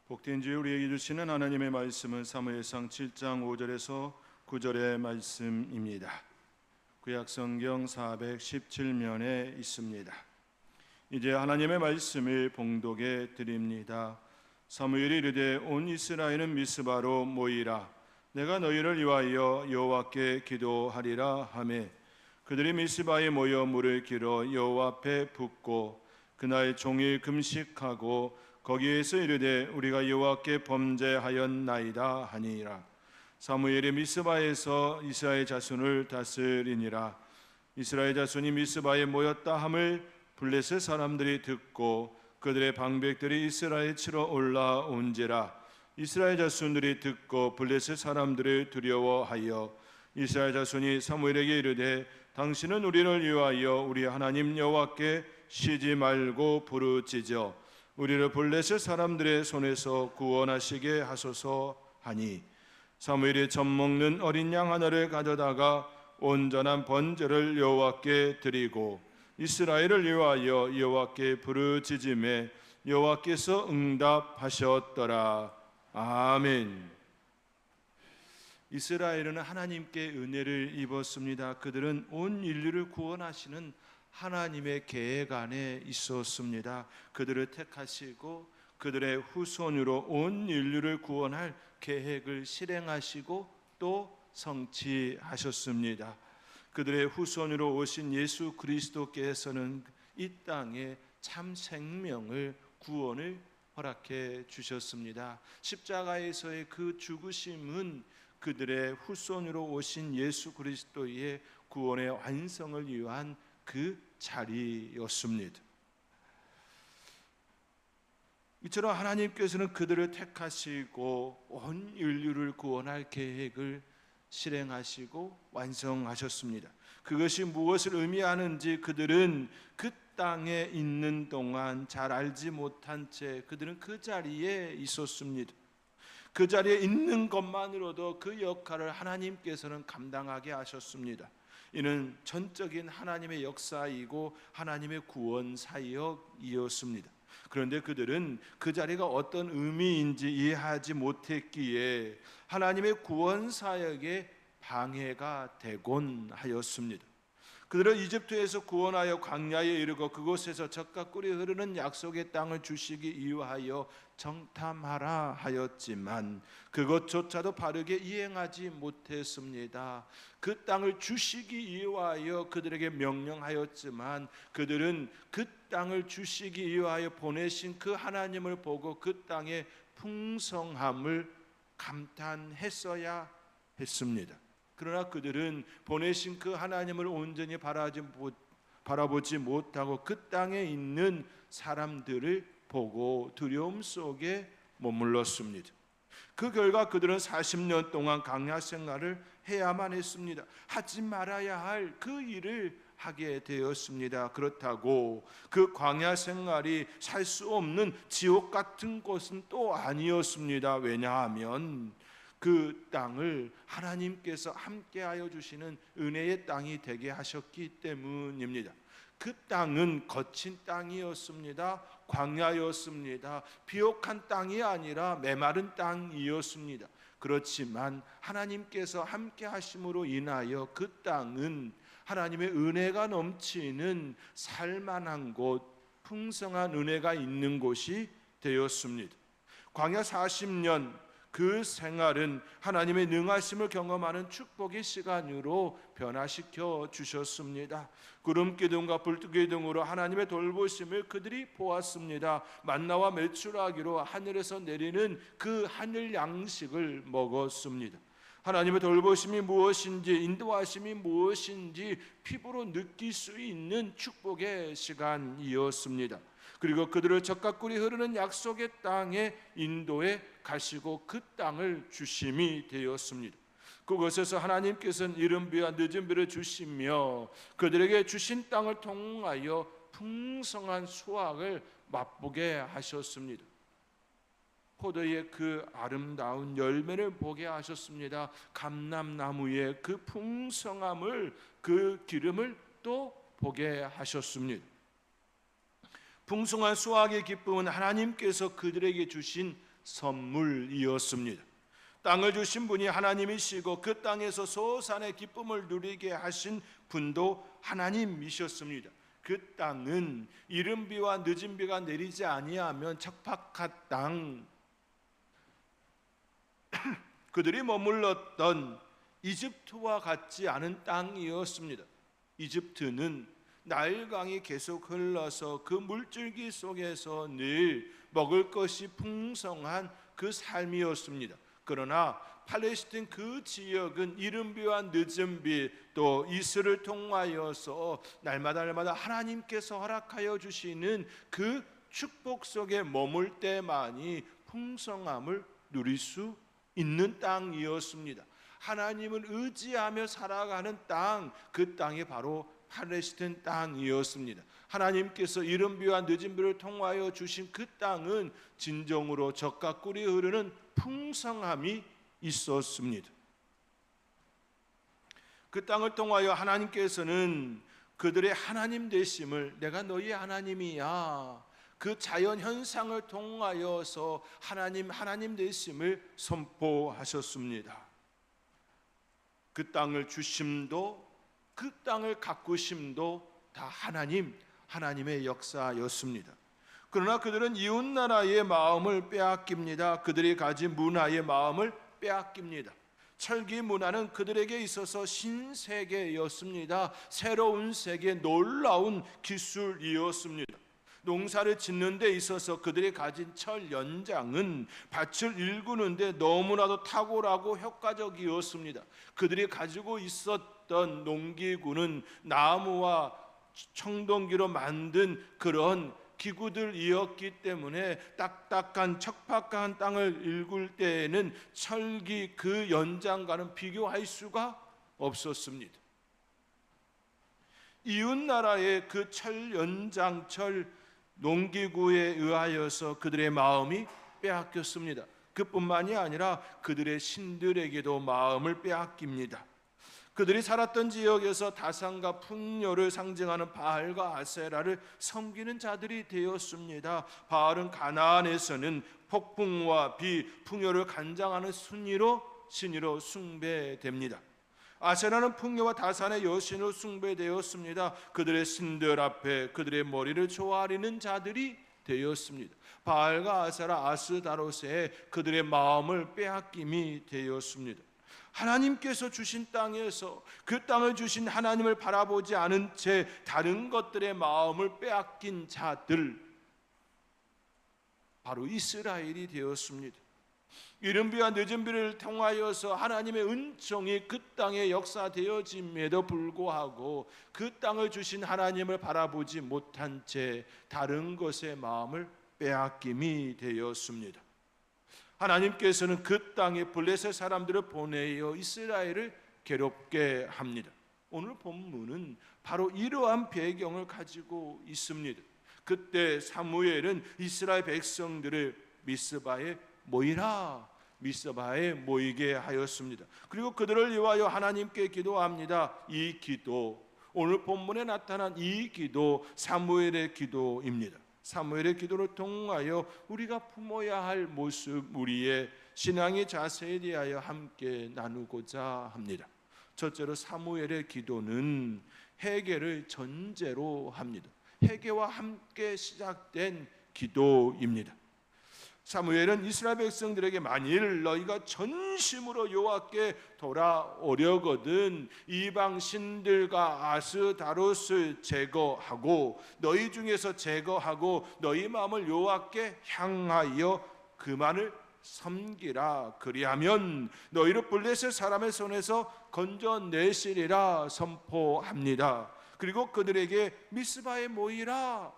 복된 주에 우리에게 주시는 하나님의 말씀은 사무엘상 7장 5절에서 9절의 말씀입니다. 구약성경 417면에 있습니다. 이제 하나님의 말씀을 봉독해 드립니다. 사무엘이 이르되 온 이스라엘은 미스바로 모이라. 내가 너희를 위하여 여호와께 기도하리라 하매 그들이 미스바에 모여 물을 길어 여호와 앞에 붓고 그날 종일 금식하고 거기에서 이르되 우리가 여호와께 범죄하였나이다 하니라. 사무엘이 미스바에서 이스라엘 자손을 다스리니라. 이스라엘 자손이 미스바에 모였다 함을 블레셋 사람들이 듣고 그들의 방백들이 이스라엘 치러 올라온지라. 이스라엘 자손들이 듣고 블레셋 사람들을 두려워하여 이스라엘 자손이 사무엘에게 이르되 당신은 우리를 위하여 우리 하나님 여호와께 쉬지 말고 부르짖어 우리를 블레셋 사람들의 손에서 구원하시게 하소서 하니 사무엘이 젖먹는 어린 양 하나를 가져다가 온전한 번제를 여호와께 드리고 이스라엘을 위하여 여호와께 부르짖음에 여호와께서 응답하셨더라. 아멘. 이스라엘은 하나님께 은혜를 입었습니다. 그들은 온 인류를 구원하시는 하나님의 계획 안에 있었습니다. 그들을 택하시고 그들의 후손으로 온 인류를 구원할 계획을 실행하시고 또 성취하셨습니다. 그들의 후손으로 오신 예수 그리스도께서는 이 땅에 참 생명을 구원을 허락해 주셨습니다. 십자가에서의 그 죽으심은 그들의 후손으로 오신 예수 그리스도의 구원의 완성을 위한 그 자리였습니다. 이처럼 하나님께서는 그들을 택하시고 온 인류를 구원할 계획을 실행하시고 완성하셨습니다. 그것이 무엇을 의미하는지 그들은 그 땅에 있는 동안 잘 알지 못한 채 그들은 그 자리에 있었습니다. 그 자리에 있는 것만으로도 그 역할을 하나님께서는 감당하게 하셨습니다. 이는 전적인 하나님의 역사이고 하나님의 구원 사역이었습니다. 그런데 그들은 그 자리가 어떤 의미인지 이해하지 못했기에 하나님의 구원 사역에 방해가 되곤 하였습니다. 그들은 이집트에서 구원하여 광야에 이르고 그곳에서 젖과 꿀이 흐르는 약속의 땅을 주시기 위하여 정탐하라 하였지만 그것조차도 바르게 이행하지 못했습니다. 그 땅을 주시기 위하여 그들에게 명령하였지만 그들은 그 땅을 주시기 위하여 보내신 그 하나님을 보고 그 땅의 풍성함을 감탄했어야 했습니다. 그러나 그들은 보내신 그 하나님을 온전히 바라보지 못하고 그 땅에 있는 사람들을 보고 두려움 속에 머물렀습니다. 그 결과 그들은 40년 동안 광야 생활을 해야만 했습니다. 하지 말아야 할 그 일을 하게 되었습니다. 그렇다고 그 광야 생활이 살 수 없는 지옥 같은 곳은 또 아니었습니다. 왜냐하면 그 땅을 하나님께서 함께하여 주시는 은혜의 땅이 되게 하셨기 때문입니다. 그 땅은 거친 땅이었습니다. 광야였습니다. 비옥한 땅이 아니라 메마른 땅이었습니다. 그렇지만 하나님께서 함께하심으로 인하여 그 땅은 하나님의 은혜가 넘치는 살만한 곳, 풍성한 은혜가 있는 곳이 되었습니다. 광야 40년 그 생활은 하나님의 능하심을 경험하는 축복의 시간으로 변화시켜 주셨습니다. 구름 기둥과 불 기둥으로 하나님의 돌보심을 그들이 보았습니다. 만나와 메추라기로 하늘에서 내리는 그 하늘 양식을 먹었습니다. 하나님의 돌보심이 무엇인지 인도하심이 무엇인지 피부로 느낄 수 있는 축복의 시간이었습니다. 그리고 그들을 젖과 꿀이 흐르는 약속의 땅에 인도해 가시고 그 땅을 주심이 되었습니다. 그곳에서 하나님께서는 이른 비와 늦은 비를 주시며 그들에게 주신 땅을 통하여 풍성한 수확을 맛보게 하셨습니다. 포도의 그 아름다운 열매를 보게 하셨습니다. 감람나무의 그 풍성함을 그 기름을 또 보게 하셨습니다. 풍성한 수확의 기쁨은 하나님께서 그들에게 주신 선물이었습니다. 땅을 주신 분이 하나님이시고 그 땅에서 소산의 기쁨을 누리게 하신 분도 하나님이셨습니다. 그 땅은 이른 비와 늦은 비가 내리지 아니하면 척박한 땅, 그들이 머물렀던 이집트와 같지 않은 땅이었습니다. 이집트는 나일강이 계속 흘러서 그 물줄기 속에서 늘 먹을 것이 풍성한 그 삶이었습니다. 그러나 팔레스틴 그 지역은 이른 비와 늦은 비, 또 이슬을 통하여서 날마다 하나님께서 허락하여 주시는 그 축복 속에 머물 때만이 풍성함을 누릴 수 있는 땅이었습니다. 하나님을 의지하며 살아가는 땅, 그 땅이 바로 팔레스틴 땅이었습니다. 하나님께서 이른 비와 늦은 비를 통하여 주신 그 땅은 진정으로 젖과 꿀이 흐르는 풍성함이 있었습니다. 그 땅을 통하여 하나님께서는 그들의 하나님 되심을, 내가 너희의 하나님이야, 그 자연 현상을 통하여서 하나님 되심을 선포하셨습니다. 그 땅을 주심도 그 땅을 가꾸심도 다 하나님의 역사였습니다. 그러나 그들은 이웃 나라의 마음을 빼앗깁니다. 그들이 가진 문화의 마음을 빼앗깁니다. 철기 문화는 그들에게 있어서 신세계였습니다. 새로운 세계, 놀라운 기술이었습니다. 농사를 짓는 데 있어서 그들이 가진 철 연장은 밭을 일구는 데 너무나도 탁월하고 효과적이었습니다. 그들이 가지고 있었던 농기구는 나무와 청동기로 만든 그런 기구들이었기 때문에 딱딱한 척박한 땅을 일굴 때에는 철기 그 연장과는 비교할 수가 없었습니다. 이웃 나라의 그 철 연장, 철 농기구에 의하여서 그들의 마음이 빼앗겼습니다. 그뿐만이 아니라 그들의 신들에게도 마음을 빼앗깁니다. 그들이 살았던 지역에서 다산과 풍요를 상징하는 바알과 아세라를 섬기는 자들이 되었습니다. 바알은 가나안에서는 폭풍과 비, 풍요를 간장하는 신으로 숭배됩니다. 아세라는 풍요와 다산의 여신으로 숭배되었습니다. 그들의 신들 앞에 그들의 머리를 조아리는 자들이 되었습니다. 바알과 아세라, 아스다롯에 그들의 마음을 빼앗김이 되었습니다. 하나님께서 주신 땅에서 그 땅을 주신 하나님을 바라보지 않은 채 다른 것들의 마음을 빼앗긴 자들, 바로 이스라엘이 되었습니다. 이른 비와 늦은 비를 통하여서 하나님의 은총이 그 땅에 역사되어짐에도 불구하고 그 땅을 주신 하나님을 바라보지 못한 채 다른 것의 마음을 빼앗김이 되었습니다. 하나님께서는 그 땅에 블레셋 사람들을 보내어 이스라엘을 괴롭게 합니다. 오늘 본문은 바로 이러한 배경을 가지고 있습니다. 그때 사무엘은 이스라엘 백성들을 미스바에 모이게 하였습니다. 그리고 그들을 위하여 하나님께 기도합니다. 이 기도, 오늘 본문에 나타난 이 기도, 사무엘의 기도입니다. 사무엘의 기도를 통하여 우리가 품어야 할 모습, 우리의 신앙의 자세에 대하여 함께 나누고자 합니다. 첫째로 사무엘의 기도는 회개를 전제로 합니다. 회개와 함께 시작된 기도입니다. 사무엘은 이스라엘 백성들에게 만일 너희가 전심으로 여호와께 돌아오려거든 이방 신들과 아스다롯을 제거하고 너희 중에서 제거하고 너희 마음을 여호와께 향하여 그만을 섬기라. 그리하면 너희를 블레셋 사람의 손에서 건져내시리라 선포합니다. 그리고 그들에게 미스바에 모이라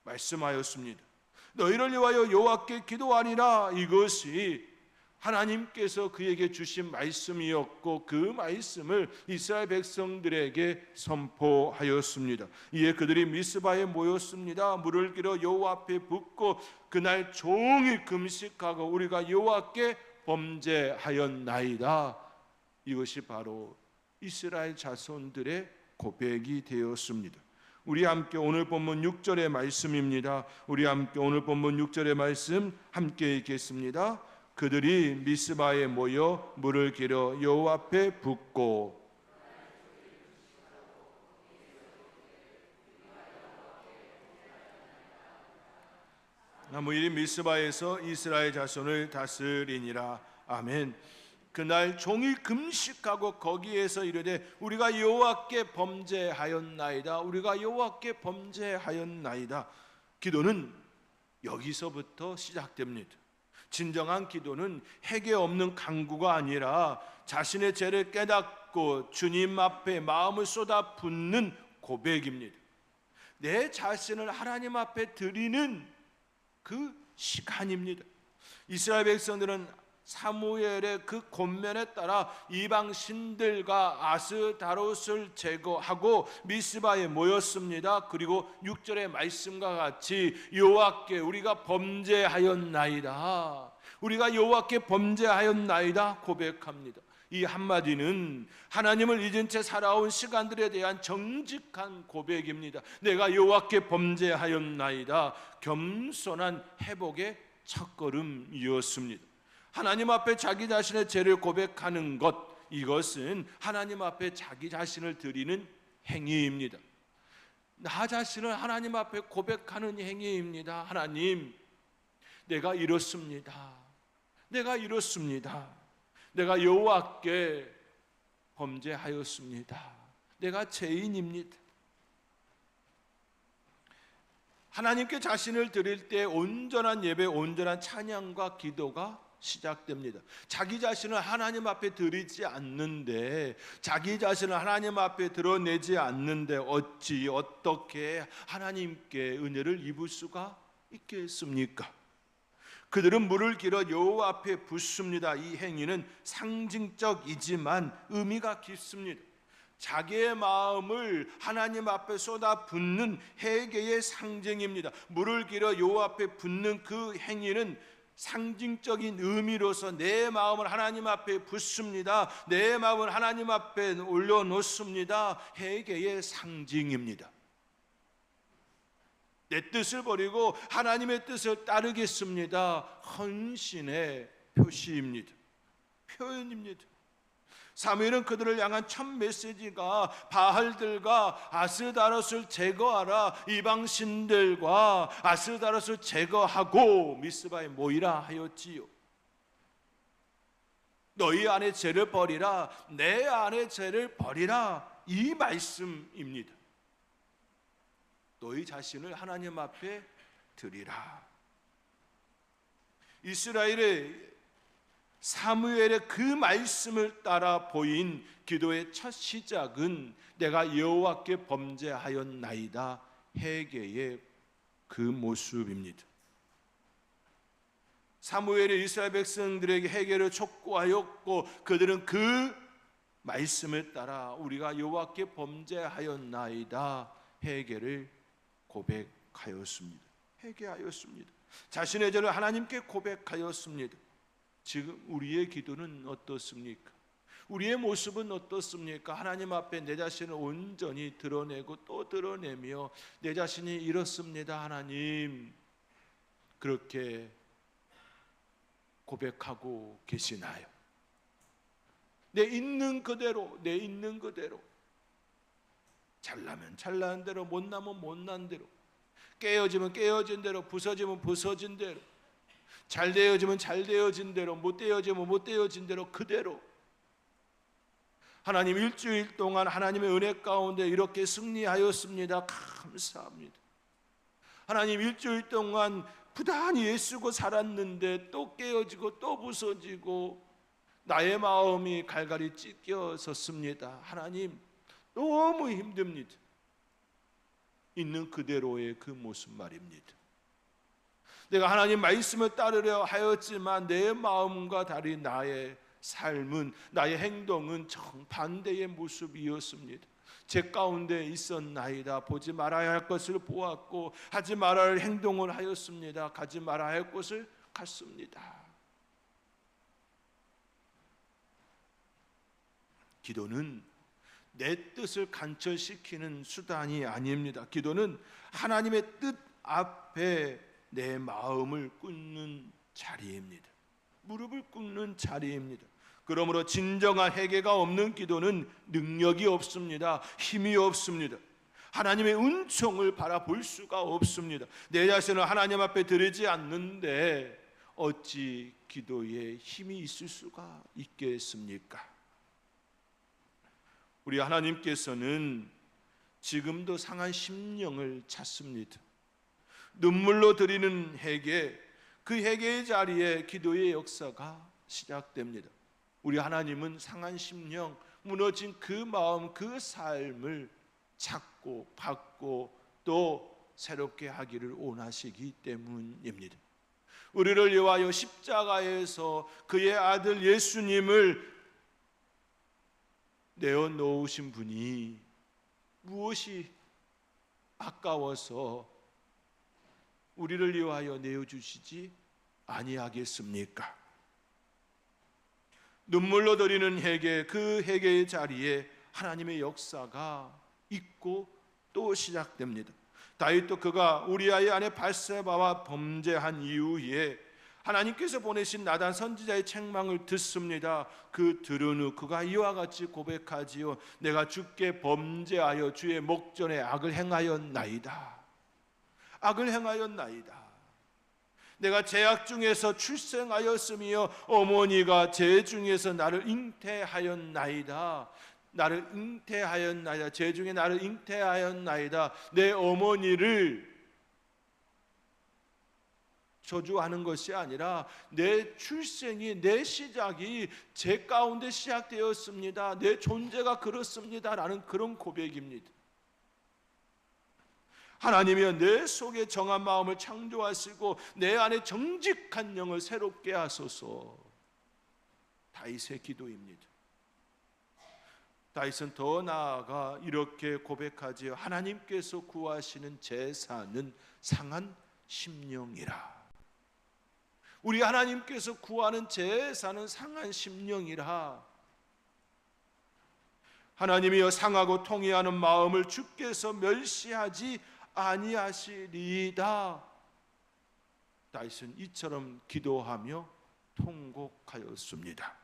말씀하였습니다. 너희를 위하여 여호와께 기도하니라. 이것이 하나님께서 그에게 주신 말씀이었고 그 말씀을 이스라엘 백성들에게 선포하였습니다. 이에 그들이 미스바에 모였습니다. 물을 길어 여호와 앞에 붓고 그날 종일 금식하고 우리가 여호와께 범죄하였나이다. 이것이 바로 이스라엘 자손들의 고백이 되었습니다. 우리 함께 오늘 본문 6절의 말씀입니다. 우리 함께 오늘 본문 6절의 말씀 함께 읽겠습니다. 그들이 미스바에 모여 물을 길어 여호와 앞에 붓고 나무일이 미스바에서 이스라엘 자손을 다스리니라. 아멘. 그날 종일 금식하고 거기에서 이르되 우리가 여호와께 범죄하였나이다. 우리가 여호와께 범죄하였나이다. 기도는 여기서부터 시작됩니다. 진정한 기도는 해계 없는 간구가 아니라 자신의 죄를 깨닫고 주님 앞에 마음을 쏟아 붓는 고백입니다. 내 자신을 하나님 앞에 드리는 그 시간입니다. 이스라엘 백성들은 사무엘의 그 권면에 따라 이방 신들과 아스다롯을 제거하고 미스바에 모였습니다. 그리고 6절의 말씀과 같이 여호와께 우리가 범죄하였나이다. 우리가 여호와께 범죄하였나이다 고백합니다. 이 한마디는 하나님을 잊은 채 살아온 시간들에 대한 정직한 고백입니다. 내가 여호와께 범죄하였나이다. 겸손한 회복의 첫걸음이었습니다. 하나님 앞에 자기 자신의 죄를 고백하는 것, 이것은 하나님 앞에 자기 자신을 드리는 행위입니다. 나 자신을 하나님 앞에 고백하는 행위입니다. 하나님, 내가 이렇습니다. 내가 이렇습니다. 내가 여호와께 범죄하였습니다. 내가 죄인입니다. 하나님께 자신을 드릴 때 온전한 예배, 온전한 찬양과 기도가 시작됩니다. 자기 자신을 하나님 앞에 드리지 않는데, 자기 자신을 하나님 앞에 드러내지 않는데 어떻게 하나님께 은혜를 입을 수가 있겠습니까? 그들은 물을 길어 여호와 앞에 붓습니다. 이 행위는 상징적이지만 의미가 깊습니다. 자기의 마음을 하나님 앞에 쏟아 붓는 회개의 상징입니다. 물을 길어 여호와 앞에 붓는 그 행위는 상징적인 의미로서 내 마음을 하나님 앞에 붓습니다. 내 마음을 하나님 앞에 올려놓습니다. 회개의 상징입니다. 내 뜻을 버리고 하나님의 뜻을 따르겠습니다. 헌신의 표시입니다. 표현입니다. 사무엘은 그들을 향한 첫 메시지가 바알들과 아스다롯을 제거하라, 이방신들과 아스다롯을 제거하고 미스바에 모이라 하였지요. 너희 안에 죄를 버리라, 내 안에 죄를 버리라, 이 말씀입니다. 너희 자신을 하나님 앞에 드리라. 이스라엘의 사무엘의 그 말씀을 따라 보인 기도의 첫 시작은 내가 여호와께 범죄하였나이다, 회개의 그 모습입니다. 사무엘이 이스라엘 백성들에게 회개를 촉구하였고 그들은 그 말씀을 따라 우리가 여호와께 범죄하였나이다, 회개를 고백하였습니다. 회개하였습니다. 자신의 죄를 하나님께 고백하였습니다. 지금 우리의 기도는 어떻습니까? 우리의 모습은 어떻습니까? 하나님 앞에 내 자신을 온전히 드러내고 또 드러내며 내 자신이 이렇습니다, 하나님, 그렇게 고백하고 계시나요? 내 있는 그대로, 내 있는 그대로, 잘나면 잘난 대로, 못나면 못난 대로, 깨어지면 깨어진 대로, 부서지면 부서진 대로, 잘 되어지면 잘 되어진 대로, 못 되어지면 못 되어진 대로, 그대로. 하나님, 일주일 동안 하나님의 은혜 가운데 이렇게 승리하였습니다. 감사합니다. 하나님, 일주일 동안 부단히 애쓰고 살았는데 또 깨어지고 또 부서지고 나의 마음이 갈갈이 찢겨졌습니다. 하나님, 너무 힘듭니다. 있는 그대로의 그 모습 말입니다. 내가 하나님 말씀을 따르려 하였지만 내 마음과 달리 나의 삶은, 나의 행동은 정반대의 모습이었습니다. 제 가운데 있었나이다. 보지 말아야 할 것을 보았고 하지 말아야 할 행동을 하였습니다. 가지 말아야 할 곳을 갔습니다. 기도는 내 뜻을 간철시키는 수단이 아닙니다. 기도는 하나님의 뜻 앞에 내 마음을 굽는 자리입니다. 무릎을 꿇는 자리입니다. 그러므로 진정한 회개가 없는 기도는 능력이 없습니다. 힘이 없습니다. 하나님의 은총을 바라볼 수가 없습니다. 내 자신을 하나님 앞에 드리지 않는데 어찌 기도에 힘이 있을 수가 있겠습니까? 우리 하나님께서는 지금도 상한 심령을 찾습니다. 눈물로 드리는 회개, 그 회개의 자리에 기도의 역사가 시작됩니다. 우리 하나님은 상한 심령, 무너진 그 마음, 그 삶을 찾고 받고 또 새롭게 하기를 원하시기 때문입니다. 우리를 위하여 십자가에서 그의 아들 예수님을 내어놓으신 분이 무엇이 아까워서 우리를 위하여 내어주시지 아니하겠습니까? 눈물로 드리는 회개, 그 회개의 자리에 하나님의 역사가 있고 또 시작됩니다. 다윗도 그가 우리아의 아내 밧세바와 범죄한 이후에 하나님께서 보내신 나단 선지자의 책망을 듣습니다. 그 들은 후 그가 이와 같이 고백하지요. 내가 주께 범죄하여 주의 목전에 악을 행하였나이다. 악을 행하였나이다. 내가 죄악 중에서 출생하였으며 어머니가 죄 중에서 나를 잉태하였나이다. 나를 잉태하였나이다. 죄 중에 나를 잉태하였나이다. 내 어머니를 저주하는 것이 아니라 내 출생이, 내 시작이 죄 가운데 시작되었습니다. 내 존재가 그렇습니다. 라는 그런 고백입니다. 하나님이여 내 속에 정한 마음을 창조하시고 내 안에 정직한 영을 새롭게 하소서. 다윗의 기도입니다. 다윗은 더 나아가 이렇게 고백하지요. 하나님께서 구하시는 제사는 상한 심령이라. 우리 하나님께서 구하는 제사는 상한 심령이라. 하나님이여 상하고 통회하는 마음을 주께서 멸시하지 아니하시리이다. 다윗은 이처럼 기도하며 통곡하였습니다.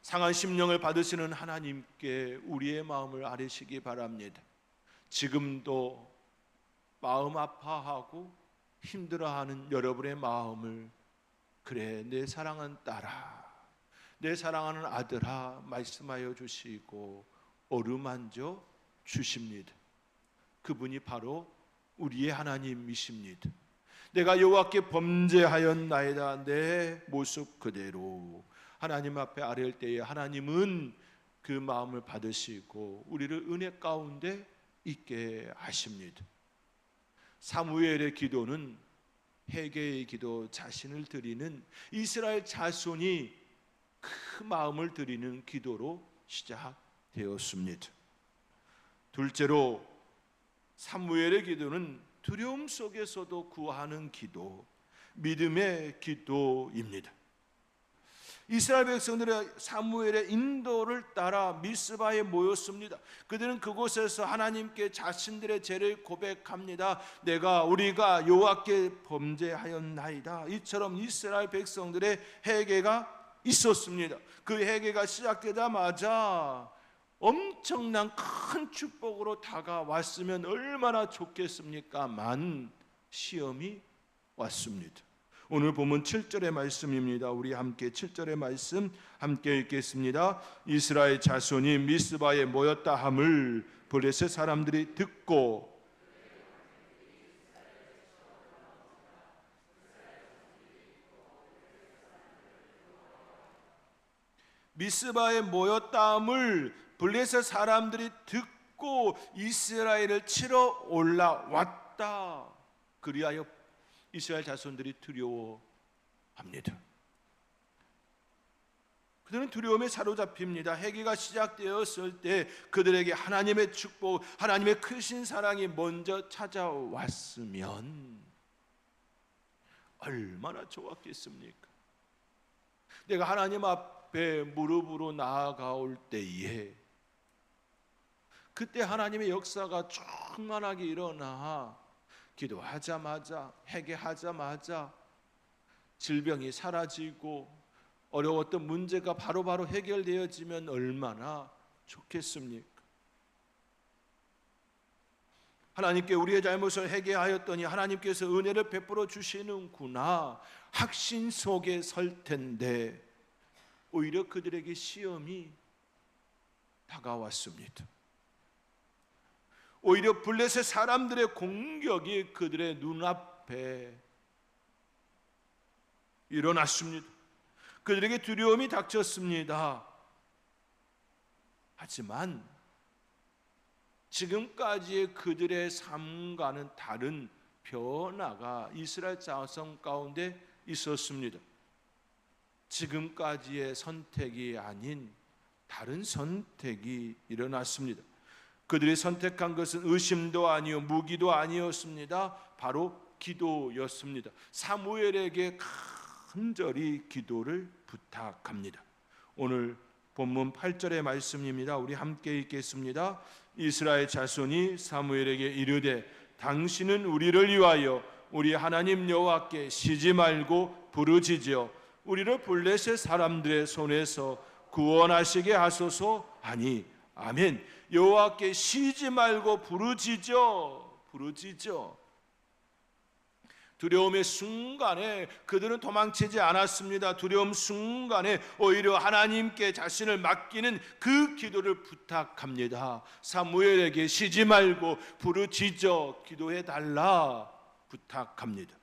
상한 심령을 받으시는 하나님께 우리의 마음을 아뢰시기 바랍니다. 지금도 마음 아파하고 힘들어하는 여러분의 마음을 그래 내 사랑하는 딸아, 내 사랑하는 아들아 말씀하여 주시고 어루만져 주십니다. 그분이 바로 우리의 하나님이십니다. 내가 여호와께 범죄하였나이다. 내 모습 그대로 하나님 앞에 아뢰을 때에 하나님은 그 마음을 받으시고 우리를 은혜 가운데 있게 하십니다. 사무엘의 기도는 회개의 기도, 자신을 드리는 이스라엘 자손이 그 마음을 드리는 기도로 시작되었습니다. 둘째로 사무엘의 기도는 두려움 속에서도 구하는 기도, 믿음의 기도입니다. 이스라엘 백성들의 사무엘의 인도를 따라 미스바에 모였습니다. 그들은 그곳에서 하나님께 자신들의 죄를 고백합니다. 우리가 여호와께 범죄하였나이다. 이처럼 이스라엘 백성들의 회개가 있었습니다. 그 회개가 시작되자마자 엄청난 큰 축복으로 다가왔으면 얼마나 좋겠습니까만 시험이 왔습니다. 오늘 본문 7절의 말씀입니다. 우리 함께 7절의 말씀 함께 읽겠습니다. 이스라엘 자손이 미스바에 모였다 함을 블레셋 사람들이 듣고 미스바에 모였다 함을 블레셋 사람들이 듣고 이스라엘을 치러 올라왔다. 그리하여 이스라엘 자손들이 두려워합니다. 그들은 두려움에 사로잡힙니다. 회개가 시작되었을 때 그들에게 하나님의 축복, 하나님의 크신 사랑이 먼저 찾아왔으면 얼마나 좋았겠습니까? 내가 하나님 앞에 무릎으로 나아가올 때에 그때 하나님의 역사가 충만하게 일어나 기도하자마자, 회개하자마자 질병이 사라지고 어려웠던 문제가 바로바로 해결되어지면 얼마나 좋겠습니까? 하나님께 우리의 잘못을 회개하였더니 하나님께서 은혜를 베풀어 주시는구나 확신 속에 설 텐데 오히려 그들에게 시험이 다가왔습니다. 오히려 블레셋 사람들의 공격이 그들의 눈앞에 일어났습니다. 그들에게 두려움이 닥쳤습니다. 하지만 지금까지의 그들의 삶과는 다른 변화가 이스라엘 자성 가운데 있었습니다. 지금까지의 선택이 아닌 다른 선택이 일어났습니다. 그들이 선택한 것은 의심도 아니요 무기도 아니었습니다. 바로 기도였습니다. 사무엘에게 간절히 기도를 부탁합니다. 오늘 본문 8절의 말씀입니다. 우리 함께 읽겠습니다. 이스라엘 자손이 사무엘에게 이르되 당신은 우리를 위하여 우리 하나님 여호와께 쉬지 말고 부르짖어 우리를 블레셋 사람들의 손에서 구원하시게 하소서 하니 아멘. 여호와께 쉬지 말고 부르짖어. 두려움의 순간에 그들은 도망치지 않았습니다. 두려움 순간에 오히려 하나님께 자신을 맡기는 그 기도를 부탁합니다. 사무엘에게 쉬지 말고 부르짖어 기도해 달라 부탁합니다.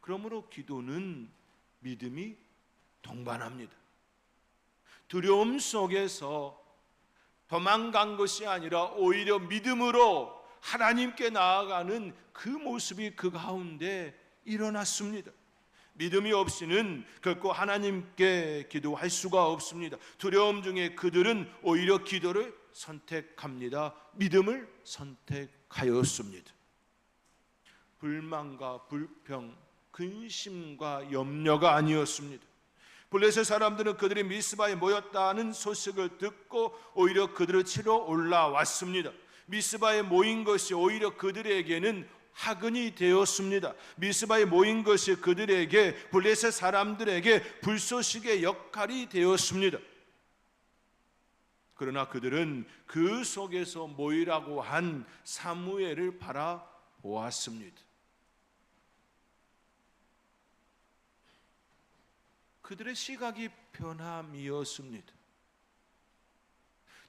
그러므로 기도는 믿음이 동반합니다. 두려움 속에서 도망간 것이 아니라 오히려 믿음으로 하나님께 나아가는 그 모습이 그 가운데 일어났습니다. 믿음이 없이는 결코 하나님께 기도할 수가 없습니다. 두려움 중에 그들은 오히려 기도를 선택합니다. 믿음을 선택하였습니다. 불만과 불평, 근심과 염려가 아니었습니다. 블레셋 사람들은 그들이 미스바에 모였다는 소식을 듣고 오히려 그들을 치러 올라왔습니다. 미스바에 모인 것이 오히려 그들에게는 학은이 되었습니다. 미스바에 모인 것이 그들에게 블레셋 사람들에게 불쏘시개의 역할이 되었습니다. 그러나 그들은 그 속에서 모이라고 한 사무엘을 바라보았습니다. 그들의 시각이 변함이었습니다.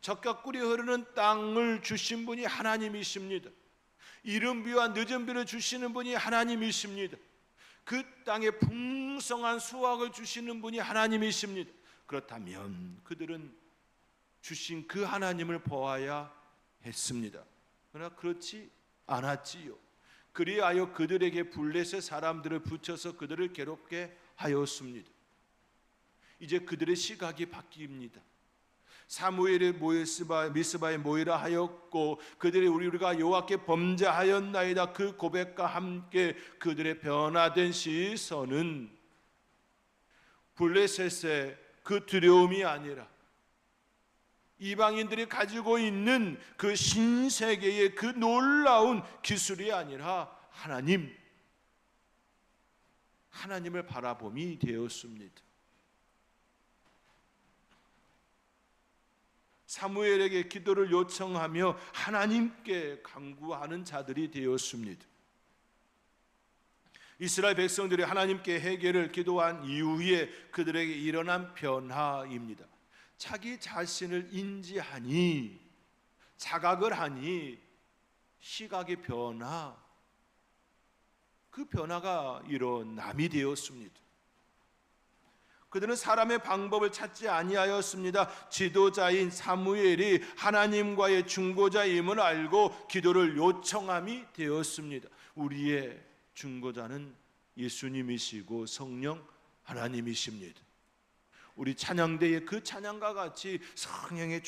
적과 꿀이 흐르는 땅을 주신 분이 하나님이십니다. 이른 비와 늦은 비를 주시는 분이 하나님이십니다. 그 땅에 풍성한 수확을 주시는 분이 하나님이십니다. 그렇다면 그들은 주신 그 하나님을 보아야 했습니다. 그러나 그렇지 않았지요. 그리하여 그들에게 블레셋 사람들을 붙여서 그들을 괴롭게 하였습니다. 이제 그들의 시각이 바뀝니다. 사무엘이 미스바에 모이라 하였고 그들이 우리가 여호와께 범죄하였나이다 그 고백과 함께 그들의 변화된 시선은 블레셋의 그 두려움이 아니라 이방인들이 가지고 있는 그 신세계의 그 놀라운 기술이 아니라 하나님을 바라봄이 되었습니다. 사무엘에게 기도를 요청하며 하나님께 간구하는 자들이 되었습니다. 이스라엘 백성들이 하나님께 회개를 기도한 이후에 그들에게 일어난 변화입니다. 자기 자신을 인지하니 자각을 하니 시각의 변화, 그 변화가 일어남이 되었습니다. 그들은 사람의 방법을 찾지 아니하였습니다. 지도자인 사무엘이 하나님과의 중보자임을 알고 기도를 요청함이 되었습니다. 우리의 중보자는 예수님이시고 성령 하나님이십니다. 우리 찬양대의 그 찬양과 같이 성령의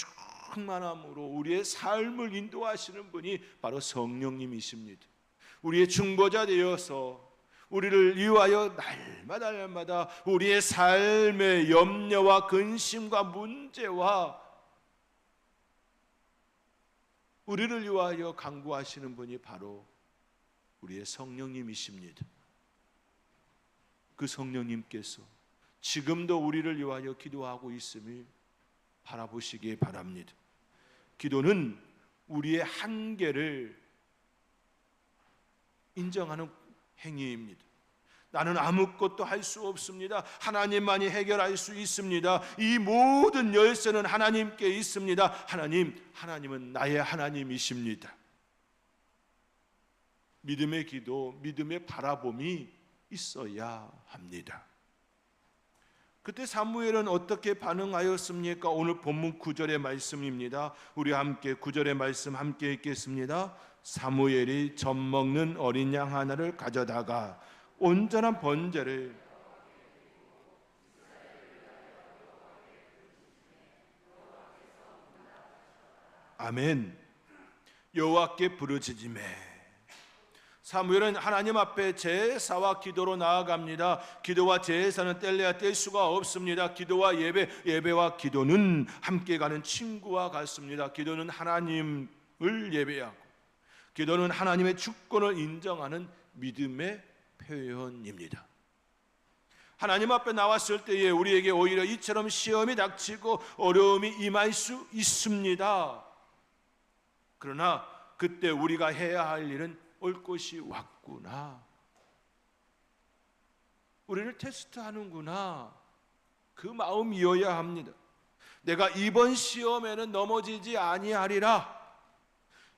충만함으로 우리의 삶을 인도하시는 분이 바로 성령님이십니다. 우리의 중보자 되어서 우리를 위하여 날마다 우리의 삶의 염려와 근심과 문제와 우리를 위하여 간구하시는 분이 바로 우리의 성령님이십니다. 그 성령님께서 지금도 우리를 위하여 기도하고 있음을 바라보시기 바랍니다. 기도는 우리의 한계를 인정하는 행위입니다. 나는 아무것도 할 수 없습니다. 하나님만이 해결할 수 있습니다. 이 모든 열쇠는 하나님께 있습니다. 하나님은 나의 하나님이십니다. 믿음의 기도, 믿음의 바라봄이 있어야 합니다. 그때 사무엘은 어떻게 반응하였습니까? 오늘 본문 9절의 말씀입니다. 우리 함께 9절의 말씀 함께 읽겠습니다. 사무엘이 젖 먹는 어린 양 하나를 가져다가 온전한 번제를 아멘. 여호와께 부르짖으매. 사무엘은 하나님 앞에 제사와 기도로 나아갑니다. 기도와 제사는 뗄래야 뗄 수가 없습니다. 기도와 예배와 기도는 함께 가는 친구와 같습니다. 기도는 하나님을 예배하고, 기도는 하나님의 주권을 인정하는 믿음의 표현입니다. 하나님 앞에 나왔을 때에 우리에게 오히려 이처럼 시험이 닥치고 어려움이 임할 수 있습니다. 그러나 그때 우리가 해야 할 일은 올 것이 왔구나, 우리를 테스트하는구나, 그 마음이어야 합니다. 내가 이번 시험에는 넘어지지 아니하리라.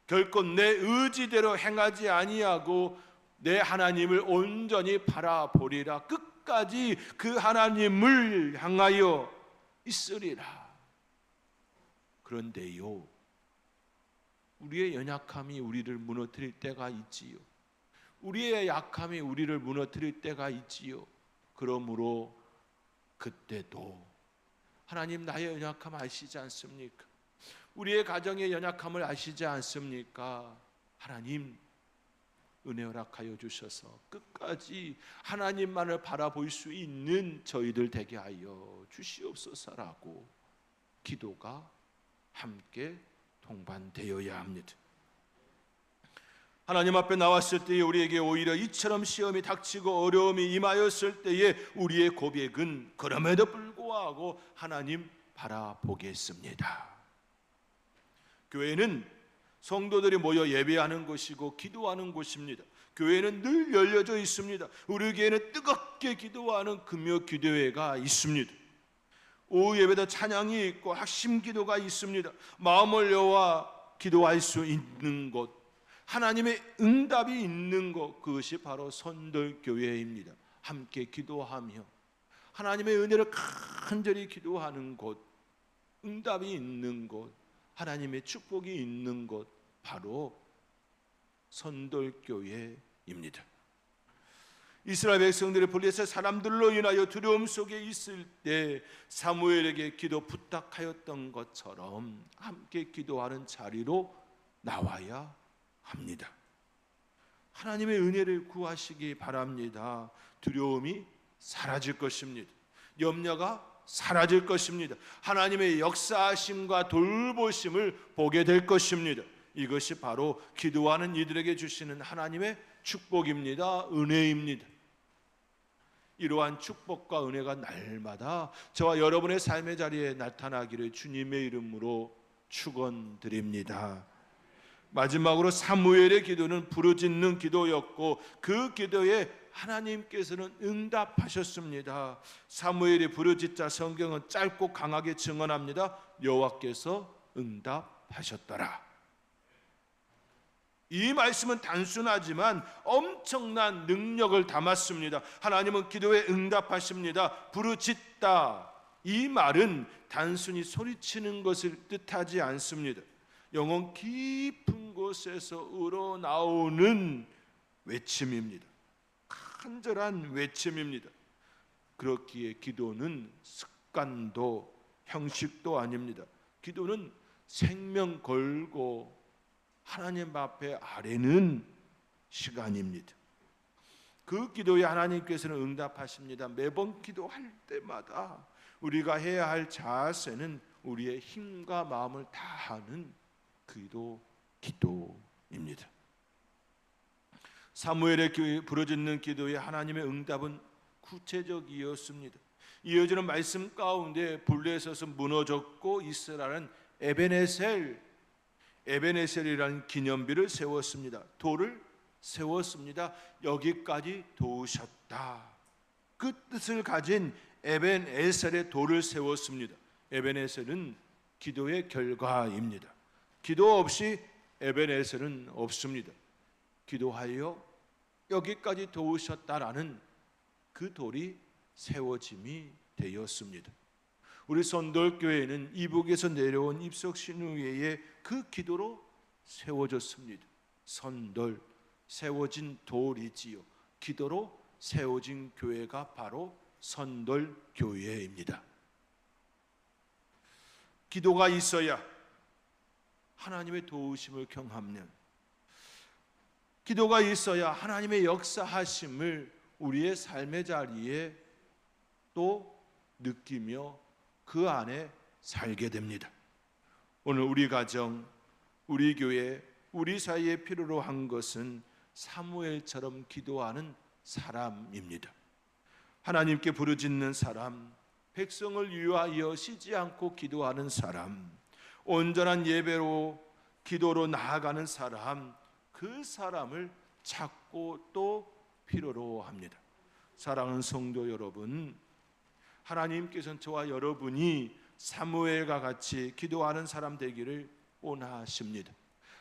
결코 내 의지대로 행하지 아니하고 내 하나님을 온전히 바라보리라. 끝까지 그 하나님을 향하여 있으리라. 그런데요, 우리의 연약함이 우리를 무너뜨릴 때가 있지요. 우리의 약함이 우리를 무너뜨릴 때가 있지요. 그러므로 그때도 하나님 나의 연약함 아시지 않습니까? 우리의 가정의 연약함을 아시지 않습니까? 하나님 은혜 허락하여 주셔서 끝까지 하나님만을 바라볼 수 있는 저희들 되게 하여 주시옵소서라고 기도가 함께 동반되어야 합니다. 하나님 앞에 나왔을 때에 우리에게 오히려 이처럼 시험이 닥치고 어려움이 임하였을 때에 우리의 고백은 그럼에도 불구하고 하나님 바라보겠습니다. 교회는 성도들이 모여 예배하는 곳이고 기도하는 곳입니다. 교회는 늘 열려져 있습니다. 우리 교회는 뜨겁게 기도하는 금요 기도회가 있습니다. 오후 예배도 찬양이 있고 학심 기도가 있습니다. 마음을 여와 기도할 수 있는 곳, 하나님의 응답이 있는 곳, 그것이 바로 선돌교회입니다. 함께 기도하며 하나님의 은혜를 간절히 기도하는 곳, 응답이 있는 곳, 하나님의 축복이 있는 곳, 바로 선돌교회입니다. 이스라엘 백성들의 블레셋 사람들로 인하여 두려움 속에 있을 때 사무엘에게 기도 부탁하였던 것처럼 함께 기도하는 자리로 나와야 합니다. 하나님의 은혜를 구하시기 바랍니다. 두려움이 사라질 것입니다. 염려가 사라질 것입니다. 하나님의 역사하심과 돌보심을 보게 될 것입니다. 이것이 바로 기도하는 이들에게 주시는 하나님의 축복입니다. 은혜입니다. 이러한 축복과 은혜가 날마다 저와 여러분의 삶의 자리에 나타나기를 주님의 이름으로 축원드립니다. 마지막으로 사무엘의 기도는 부르짖는 기도였고 그 기도에 하나님께서는 응답하셨습니다. 사무엘이 부르짖자 성경은 짧고 강하게 증언합니다. 여호와께서 응답하셨더라. 이 말씀은 단순하지만 엄청난 능력을 담았습니다. 하나님은 기도에 응답하십니다. 부르짖다, 이 말은 단순히 소리치는 것을 뜻하지 않습니다. 영혼 깊은 곳에서 우러나오는 외침입니다. 간절한 외침입니다. 그렇기에 기도는 습관도 형식도 아닙니다. 기도는 생명 걸고 하나님 앞에 아뢰는 시간입니다. 그 기도에 하나님께서는 응답하십니다. 매번 기도할 때마다 우리가 해야 할 자세는 우리의 힘과 마음을 다하는 기도 기도입니다. 사무엘의 부르짖는 기도에 하나님의 응답은 구체적이었습니다. 이어지는 말씀 가운데 블레셋은 무너졌고 이스라엘은 에베네셀이라는 기념비를 세웠습니다. 돌을 세웠습니다. 여기까지 도우셨다. 그 뜻을 가진 에벤에셀의 돌을 세웠습니다. 에벤에셀은 기도의 결과입니다. 기도 없이 에벤에셀은 없습니다. 기도하여 여기까지 도우셨다라는 그 돌이 세워짐이 되었습니다. 우리 선돌교회는 이북에서 내려온 입석신우회의 그 기도로 세워졌습니다. 선돌, 세워진 돌이지요. 기도로 세워진 교회가 바로 선돌교회입니다. 기도가 있어야 하나님의 도우심을 경험하는, 기도가 있어야 하나님의 역사하심을 우리의 삶의 자리에 또 느끼며 그 안에 살게 됩니다. 오늘 우리 가정, 우리 교회, 우리 사이에 필요로 한 것은 사무엘처럼 기도하는 사람입니다. 하나님께 부르짖는 사람, 백성을 위하여 쉬지 않고 기도하는 사람, 온전한 예배로 기도로 나아가는 사람, 그 사람을 찾고 또 필요로 합니다. 사랑하는 성도 여러분, 하나님께서는 저와 여러분이 사무엘과 같이 기도하는 사람 되기를 원하십니다.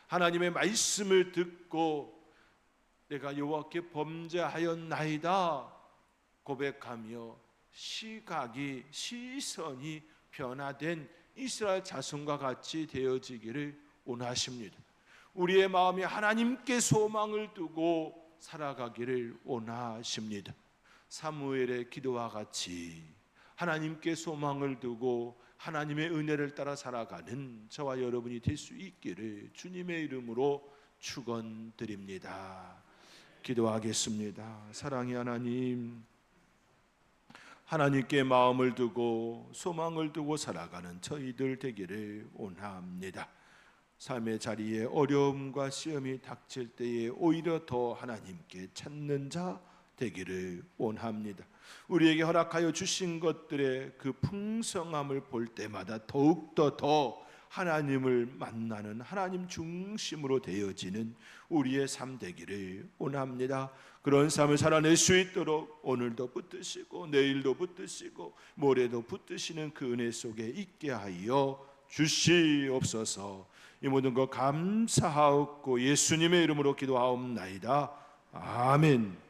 하나님의 말씀을 듣고 내가 여호와께 범죄하였나이다 고백하며 시선이 변화된 이스라엘 자손과 같이 되어지기를 원하십니다. 우리의 마음이 하나님께 소망을 두고 살아가기를 원하십니다. 사무엘의 기도와 같이 하나님께 소망을 두고 하나님의 은혜를 따라 살아가는 저와 여러분이 될 수 있기를 주님의 이름으로 축원드립니다. 기도하겠습니다. 사랑의 하나님, 하나님께 마음을 두고 소망을 두고 살아가는 저희들 되기를 원합니다. 삶의 자리에 어려움과 시험이 닥칠 때에 오히려 더 하나님께 찾는 자 되기를 원합니다. 우리에게 허락하여 주신 것들의 그 풍성함을 볼 때마다 더욱더 더 하나님을 만나는 하나님 중심으로 되어지는 우리의 삶 되기를 원합니다. 그런 삶을 살아낼 수 있도록 오늘도 붙드시고 내일도 붙드시고 모레도 붙드시는 그 은혜 속에 있게 하여 주시옵소서. 이 모든 것 감사하옵고 예수님의 이름으로 기도하옵나이다. 아멘.